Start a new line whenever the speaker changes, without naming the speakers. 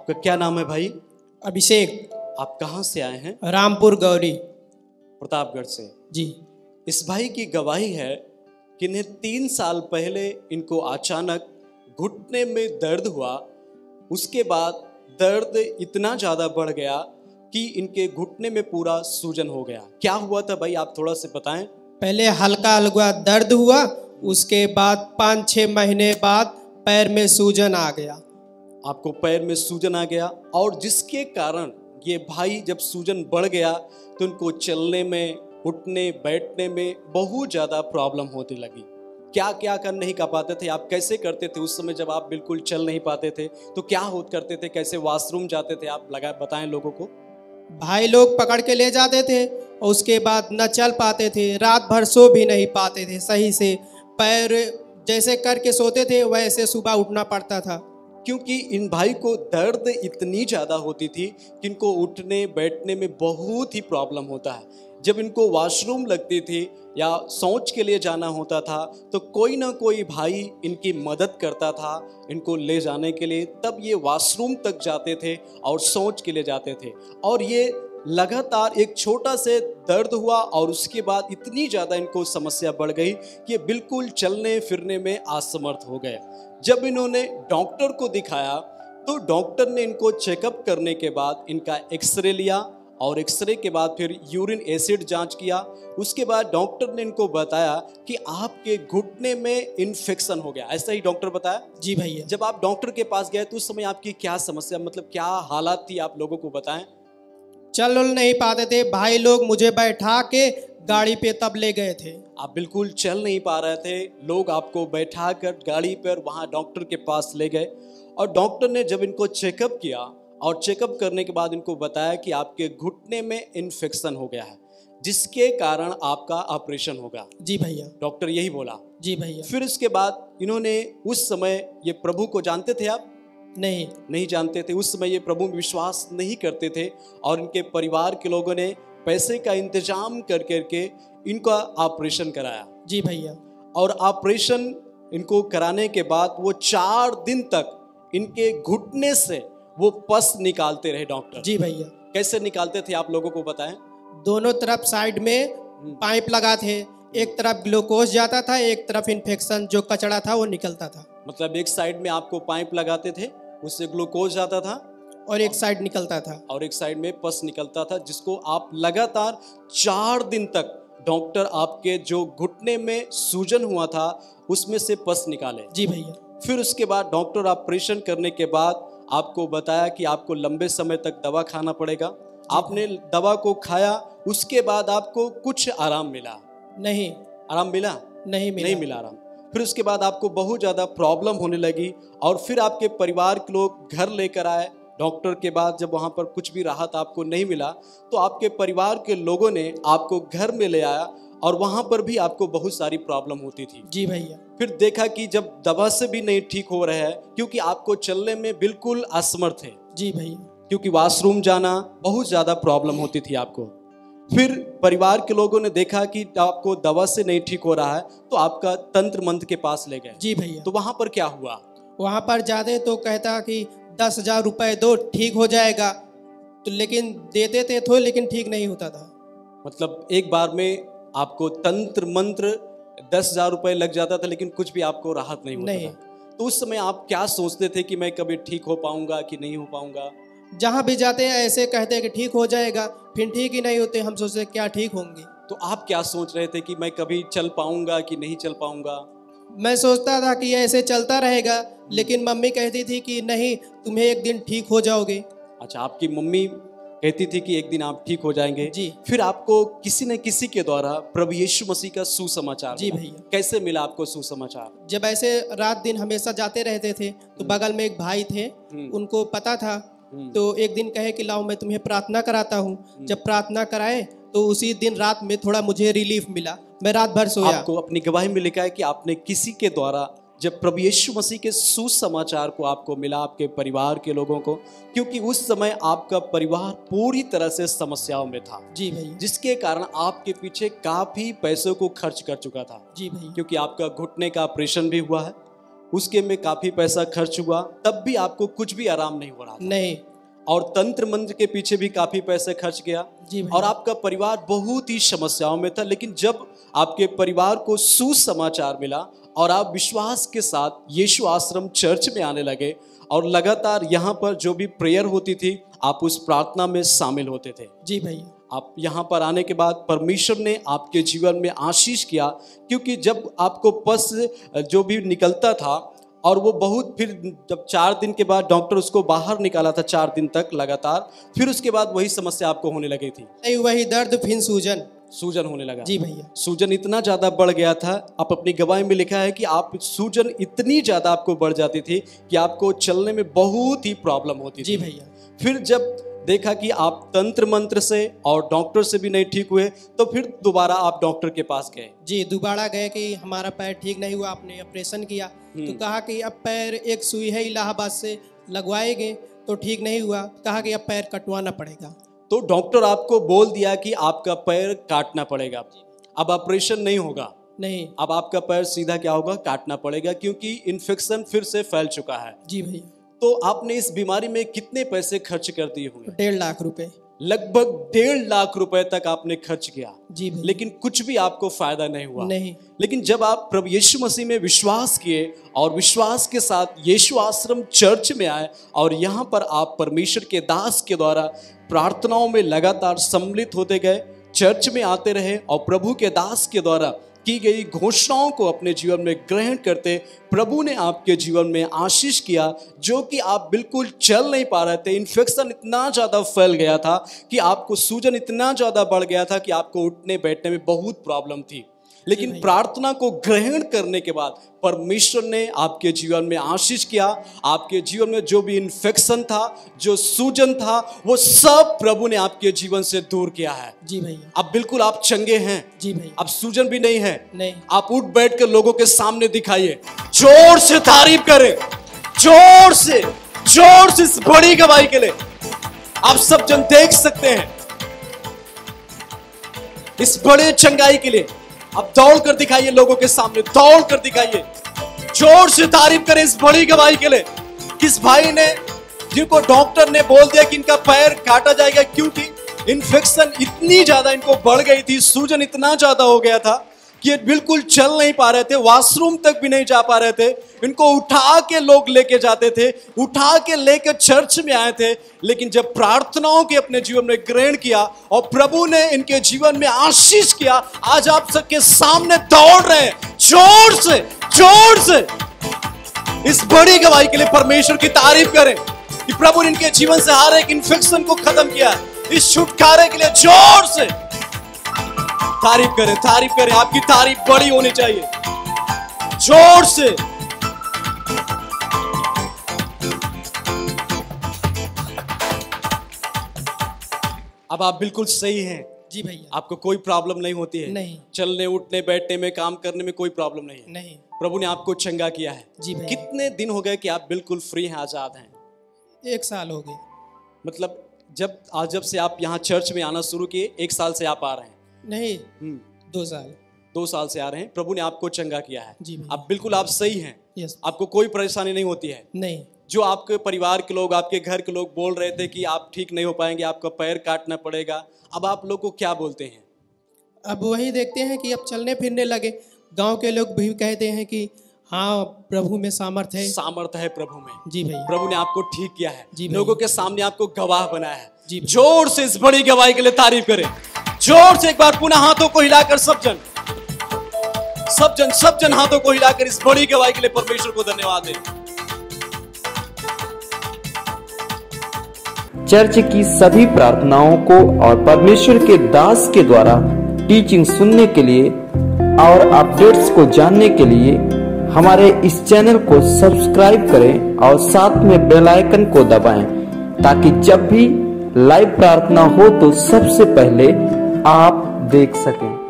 आपका क्या नाम है भाई?
अभिषेक,
आप कहाँ से आए हैं?
रामपुर गौरी
प्रतापगढ़ से।
जी।
इस भाई की गवाही है कि इन्हें 3 साल पहले इनको अचानक घुटने में दर्द हुआ। उसके बाद दर्द इतना ज़्यादा बढ़ गया कि इनके घुटने में पूरा सूजन हो गया। क्या हुआ था भाई, आप थोड़ा से बताएं।
पहले हल्का हल्का दर्द हुआ, उसके बाद 5-6 महीने बाद पैर में सूजन आ गया।
आपको पैर में सूजन आ गया, और जिसके कारण ये भाई जब सूजन बढ़ गया तो इनको चलने में, उठने बैठने में बहुत ज़्यादा प्रॉब्लम होने लगी। क्या क्या कर नहीं कर पाते थे आप? कैसे करते थे उस समय जब आप बिल्कुल चल नहीं पाते थे? तो क्या करते थे, कैसे वॉशरूम जाते थे आप? बताएं लोगों को।
भाई लोग पकड़ के ले जाते थे और उसके बाद न चल पाते थे, रात भर सो भी नहीं पाते थे सही से। पैर जैसे करके सोते थे वैसे सुबह उठना पड़ता था,
क्योंकि इन भाई को दर्द इतनी ज़्यादा होती थी कि इनको उठने बैठने में बहुत ही प्रॉब्लम होता है। जब इनको वॉशरूम लगती थी या शौच के लिए जाना होता था तो कोई ना कोई भाई इनकी मदद करता था इनको ले जाने के लिए, तब ये वॉशरूम तक जाते थे और शौच के लिए जाते थे। और ये लगातार एक छोटा से दर्द हुआ और उसके बाद इतनी ज़्यादा इनको समस्या बढ़ गई कि ये बिल्कुल चलने फिरने में असमर्थ हो गए। जब इन्होंने डॉक्टर को दिखाया तो डॉक्टर ने इनको चेकअप करने के बाद इनका एक्सरे लिया, और एक्सरे के बाद फिर यूरिन एसिड जांच किया। उसके बाद डॉक्टर ने इनको बताया कि आपके घुटने में इन्फेक्शन हो गया। ऐसा ही डॉक्टर बताया?
जी भैया।
जब आप डॉक्टर के पास गए तो उस समय आपकी क्या समस्या, मतलब क्या हालात थी, आप लोगों को बताएं।
चल नहीं पाते थे, भाई लोग मुझे बैठा के गाड़ी पे तब ले गए थे।
आप बिल्कुल चल नहीं पा रहे थे, लोग आपको बैठा कर गाड़ी पर वहाँ डॉक्टर के पास ले गए, और डॉक्टर ने जब इनको चेकअप किया और चेकअप करने के बाद इनको बताया कि आपके घुटने में इन्फेक्शन हो गया है, जिसके कारण आपका ऑपरेशन होगा।
जी भैया।
डॉक्टर यही बोला।
जी भैया।
फिर इसके बाद इन्होंने, उस समय ये प्रभु को जानते थे आप? नहीं जानते थे। उस समय ये प्रभु में विश्वास नहीं करते थे, और इनके परिवार के लोगों ने पैसे का इंतजाम कर करके इनका ऑपरेशन कराया।
जी भैया।
और ऑपरेशन इनको कराने के बाद वो 4 दिन तक इनके घुटने से वो पस निकालते रहे डॉक्टर।
जी भैया।
कैसे निकालते थे आप लोगों को बताएं।
दोनों तरफ साइड में पाइप लगा थे, एक तरफ ग्लूकोज जाता था, एक तरफ इन्फेक्शन जो कचरा था वो निकलता था।
मतलब एक साइड में आपको पाइप लगाते थे, उससे ग्लूकोज जाता था,
और एक साइड निकलता था,
और एक साइड में पस निकलता था, जिसको आप लगातार 4 दिन तक डॉक्टर आपके जो घुटने में सूजन हुआ था उसमें से पस निकाले।
जी भैया।
फिर उसके बाद डॉक्टर ऑपरेशन करने के बाद आपको बताया कि आपको लंबे समय तक दवा खाना पड़ेगा। आपने दवा को खाया, उसके बाद आपको कुछ आराम मिला?
नहीं।
आराम मिला?
नहीं
मिला आराम। फिर उसके बाद आपको बहुत ज़्यादा प्रॉब्लम होने लगी, और फिर आपके परिवार के लोग घर लेकर आए। डॉक्टर के बाद जब वहाँ पर कुछ भी राहत आपको नहीं मिला तो आपके परिवार के लोगों ने आपको घर में ले आया, और वहाँ पर भी आपको बहुत सारी प्रॉब्लम होती थी।
जी भैया।
फिर देखा कि जब दवा से भी नहीं ठीक हो रहा है, क्योंकि आपको चलने में बिल्कुल असमर्थ है।
जी भैया।
क्योंकि वॉशरूम जाना बहुत ज़्यादा प्रॉब्लम होती थी आपको। फिर परिवार के लोगों ने देखा कि आपको दवा से नहीं ठीक हो रहा है तो आपका तंत्र मंत्र के पास ले गए।
जी भैया।
तो वहाँ पर क्या हुआ?
वहाँ पर जाते तो कहता कि 10,000 रुपये दो ठीक हो जाएगा, तो लेकिन देते थे तो लेकिन ठीक नहीं होता था।
मतलब एक बार में आपको तंत्र मंत्र 10,000 रुपये लग जाता था, लेकिन कुछ भी आपको राहत नहीं होता था। तो उस समय आप क्या सोचते थे कि मैं कभी ठीक हो पाऊंगा कि नहीं हो पाऊंगा?
जहाँ भी जाते हैं ऐसे कहते हैं कि ठीक हो जाएगा, फिर ठीक ही नहीं होते। हम सोचते क्या ठीक होंगे।
तो आप क्या सोच रहे थे कि मैं कभी चल पाऊंगा कि नहीं चल पाऊंगा?
मैं सोचता था कि ऐसे चलता रहेगा, लेकिन मम्मी कहती थी कि नहीं, तुम्हें एक दिन ठीक हो जाओगे।
अच्छा, आपकी मम्मी कहती थी कि एक दिन आप ठीक हो जाएंगे।
जी।
फिर आपको किसी न किसी के द्वारा प्रभु यीशु मसीह का सुसमाचार
जी
मिला।
भैया।
कैसे मिला आपको सुसमाचार?
जब ऐसे रात दिन हमेशा जाते रहते थे तो बगल में एक भाई थे, उनको पता था, तो एक दिन कहे कि लाओ मैं तुम्हें प्रार्थना कराता हूँ। जब प्रार्थना कराए तो उसी दिन रात में थोड़ा मुझे रिलीफ मिला, मैं रात भर सोया।
आपको अपनी गवाही में लिखा है कि आपने किसी के द्वारा जब प्रभु यीशु मसीह के सुसमाचार को आपको मिला, आपके परिवार के लोगों को, क्योंकि उस समय आपका परिवार पूरी तरह से समस्याओं में था।
जी भैया।
जिसके कारण आपके पीछे काफी पैसों को खर्च कर चुका था।
जी भैया।
क्योंकि आपका घुटने का ऑपरेशन भी हुआ है, उसके में काफी पैसा खर्च हुआ, तब भी आपको कुछ भी आराम नहीं हो रहा था।
नहीं।
और तंत्र मंत्र के पीछे भी काफी पैसे खर्च किया
जी भाई।
और आपका परिवार बहुत ही समस्याओं में था। लेकिन जब आपके परिवार को सुसमाचार मिला और आप विश्वास के साथ यीशु आश्रम चर्च में आने लगे और लगातार यहाँ पर जो भी प्रेयर होती थी आप उस प्रार्थना में शामिल होते थे।
जी भाई।
आप यहाँ पर आने के बाद परमेश्वर ने आपके जीवन में आशीष किया, क्योंकि जब आपको पस जो भी निकलता था और वो बहुत, फिर जब 4 दिन के बाद डॉक्टर उसको बाहर निकाला था 4 दिन तक लगातार, फिर उसके बाद वही समस्या आपको होने लगी थी।
नहीं, वही दर्द फिर सूजन
होने लगा।
जी भैया।
सूजन इतना ज्यादा बढ़ गया था, आप अपनी गवाही में लिखा है कि आप सूजन इतनी ज्यादा आपको बढ़ जाती थी कि आपको चलने में बहुत ही प्रॉब्लम होती थी।
जी भैया।
फिर जब देखा कि आप तंत्र मंत्र से और डॉक्टर से भी नहीं ठीक हुए, तो फिर दोबारा आप डॉक्टर के पास गए।
जी, दोबारा गए कि हमारा पैर ठीक नहीं हुआ, आपने ऑपरेशन किया तो कहा कि अब पैर, एक सुई है इलाहाबाद से लगवाएंगे तो ठीक नहीं हुआ, कहा कि अब पैर कटवाना पड़ेगा।
तो डॉक्टर आपको बोल दिया कि आपका पैर काटना पड़ेगा, अब ऑपरेशन नहीं होगा।
नहीं,
अब आपका पैर सीधा क्या होगा, काटना पड़ेगा, क्योंकि इन्फेक्शन फिर से फैल चुका है।
जी भैया।
तो आपने इस बीमारी में कितने पैसे खर्च कर दिए होंगे?
1.5 लाख रुपए।
लगभग 1.5 लाख रुपए तक आपने खर्च किया।
जी भैया।
लेकिन कुछ भी आपको फायदा नहीं हुआ।
नहीं।
लेकिन जब आप प्रभु यीशु मसीह में विश्वास किए और विश्वास के साथ यीशु आश्रम चर्च में आए और यहाँ पर आप परमेश्वर के दास के द्वारा प्रार्थनाओं में लगातार सम्मिलित होते गए, चर्च में आते रहे और प्रभु के दास के द्वारा की गई घोषणाओं को अपने जीवन में ग्रहण करते, प्रभु ने आपके जीवन में आशीष किया, जो कि आप बिल्कुल चल नहीं पा रहे थे। इन्फेक्शन इतना ज़्यादा फैल गया था कि आपको सूजन इतना ज़्यादा बढ़ गया था कि आपको उठने बैठने में बहुत प्रॉब्लम थी। लेकिन प्रार्थना को ग्रहण करने के बाद परमेश्वर ने आपके जीवन में आशीष किया। आपके जीवन में जो भी इन्फेक्शन था, जो सूजन था, वो सब प्रभु ने आपके जीवन से दूर किया है।
जी भैया।
अब बिल्कुल आप चंगे हैं।
जी भैया।
अब सूजन भी नहीं है।
नहीं।
आप उठ बैठ कर लोगों के सामने दिखाइए, जोर से तारीफ करें, जोर से इस बड़ी गवाही के लिए। आप सब जन देख सकते हैं इस बड़े चंगाई के लिए। अब दौड़ कर दिखाइए, लोगों के सामने दौड़ कर दिखाइए, जोर से तारीफ करें इस बड़ी गवाही के लिए। किस भाई ने, जिनको डॉक्टर ने बोल दिया कि इनका पैर काटा जाएगा, क्योंकि इन्फेक्शन इतनी ज्यादा इनको बढ़ गई थी, सूजन इतना ज्यादा हो गया था कि ये बिल्कुल चल नहीं पा रहे थे, वॉशरूम तक भी नहीं जा पा रहे थे। इनको उठा के लोग लेके जाते थे, उठा के लेकर चर्च में आए थे। लेकिन जब प्रार्थनाओं के अपने जीवन में ग्रहण किया और प्रभु ने इनके जीवन में आशीष किया, आज आप सबके सामने दौड़ रहे हैं। जोर से इस बड़ी गवाही के लिए परमेश्वर की तारीफ करें कि प्रभु ने इनके जीवन से हर एक इन्फेक्शन को खत्म किया। इस छुटकारे के लिए जोर से तारीफ करें। आपकी तारीफ बड़ी होनी चाहिए, जोर से। अब आप बिल्कुल सही हैं।
जी भैया।
आपको कोई प्रॉब्लम नहीं होती है?
नहीं।
चलने उठने बैठने में, काम करने में कोई प्रॉब्लम नहीं है?
नहीं।
प्रभु ने आपको चंगा किया है।
जी भैया।
कितने दिन हो गए कि आप बिल्कुल फ्री हैं, आजाद हैं?
1 साल हो गए।
मतलब जब से आप यहाँ चर्च में आना शुरू किए, 1 साल से आप आ रहे हैं?
नहीं, 2 साल।
2 साल से आ रहे हैं। प्रभु ने आपको चंगा किया है।
जी भैया।
अब बिल्कुल आप सही हैं।
यस।
आपको कोई परेशानी नहीं होती है?
नहीं।
जो आपके परिवार के लोग, आपके घर के लोग बोल रहे थे कि आप ठीक नहीं हो पाएंगे, आपका पैर काटना पड़ेगा, अब आप लोग को क्या बोलते हैं?
अब वही देखते हैं कि अब चलने फिरने लगे। गांव के लोग भी कहते हैं कि हाँ, प्रभु में सामर्थ है
प्रभु में।
जी भैया।
प्रभु ने आपको ठीक किया है।
जी,
लोगों के सामने आपको गवाह बनाया है।
जी,
जोर से इस बड़ी गवाही के लिए तारीफ करें। जोर से एक बार पुनः हाथों को हिलाकर सब जन हाथों को हिलाकर इस बड़ी गवाही के लिए परमेश्वर को धन्यवाद दें।
चर्च की सभी प्रार्थनाओं को और परमेश्वर के दास के द्वारा टीचिंग सुनने के लिए और अपडेट्स को जानने के लिए हमारे इस चैनल को सब्सक्राइब करें और साथ में बेल आइकन को दबाएं, ताकि जब भी लाइव प्रार्थना हो तो सबसे पहले आप देख सकें।